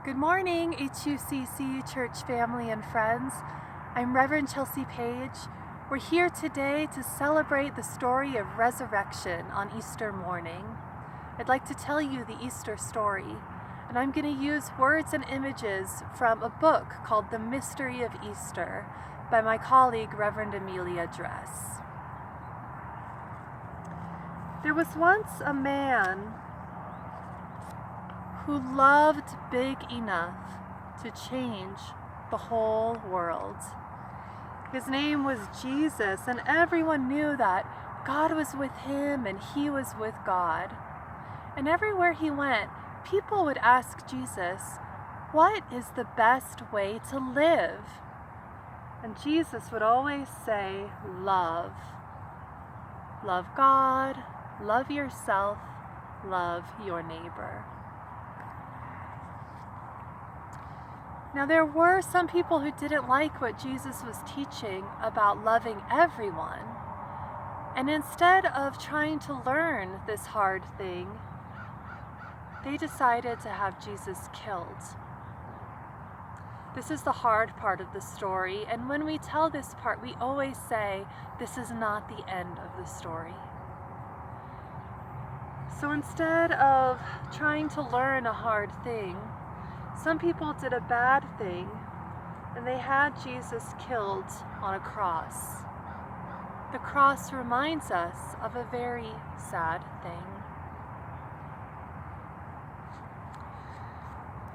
Good morning, HUCC church family and friends. I'm Reverend Chelsea Page. We're here today to celebrate the story of resurrection on Easter morning. I'd like to tell you the Easter story, and I'm going to use words and images from a book called The Mystery of Easter by my colleague, Reverend Amelia Dress. There was once a man who loved big enough to change the whole world. His name was Jesus, and everyone knew that God was with him and he was with God. And everywhere he went, people would ask Jesus, "What is the best way to live?" And Jesus would always say, "Love. Love God, love yourself, love your neighbor." Now, there were some people who didn't like what Jesus was teaching about loving everyone. And instead of trying to learn this hard thing, they decided to have Jesus killed. This is the hard part of the story, and when we tell this part, we always say, this is not the end of the story. So instead of trying to learn a hard thing, some people did a bad thing, and they had Jesus killed on a cross. The cross reminds us of a very sad thing.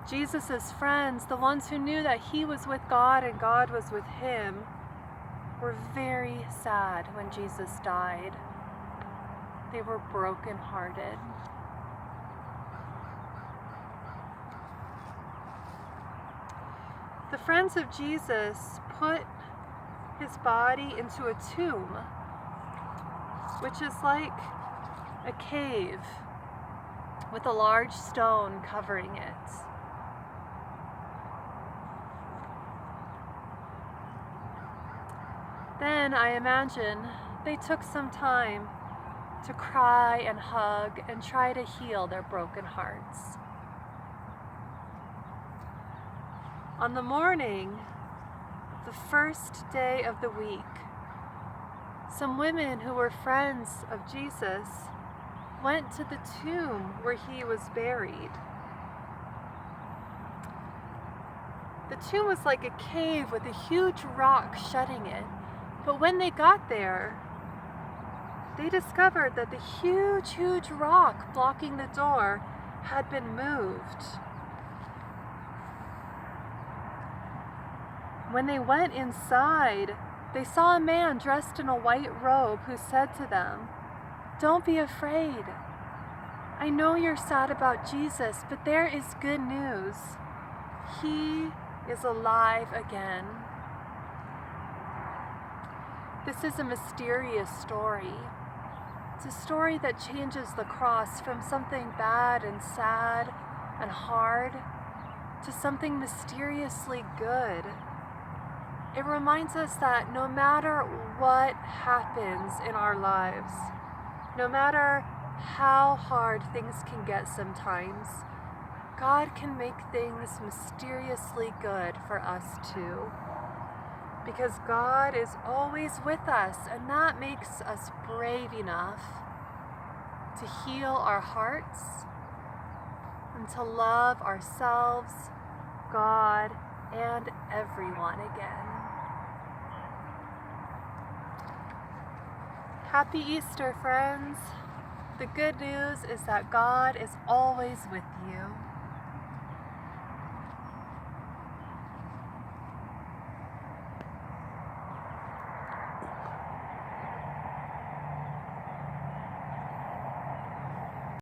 Jesus' friends, the ones who knew that he was with God and God was with him, were very sad when Jesus died. They were brokenhearted. The friends of Jesus put his body into a tomb, which is like a cave with a large stone covering it. Then I imagine they took some time to cry and hug and try to heal their broken hearts. On the morning, the first day of the week, some women who were friends of Jesus went to the tomb where he was buried. The tomb was like a cave with a huge rock shutting it, but when they got there, they discovered that the huge rock blocking the door had been moved. When they went inside, they saw a man dressed in a white robe who said to them, "Don't be afraid. I know you're sad about Jesus, but there is good news. He is alive again." This is a mysterious story. It's a story that changes the cross from something bad and sad and hard to something mysteriously good. It reminds us that no matter what happens in our lives, no matter how hard things can get sometimes, God can make things mysteriously good for us too. Because God is always with us, and that makes us brave enough to heal our hearts and to love ourselves, God, and everyone again. Happy Easter, friends. The good news is that God is always with you.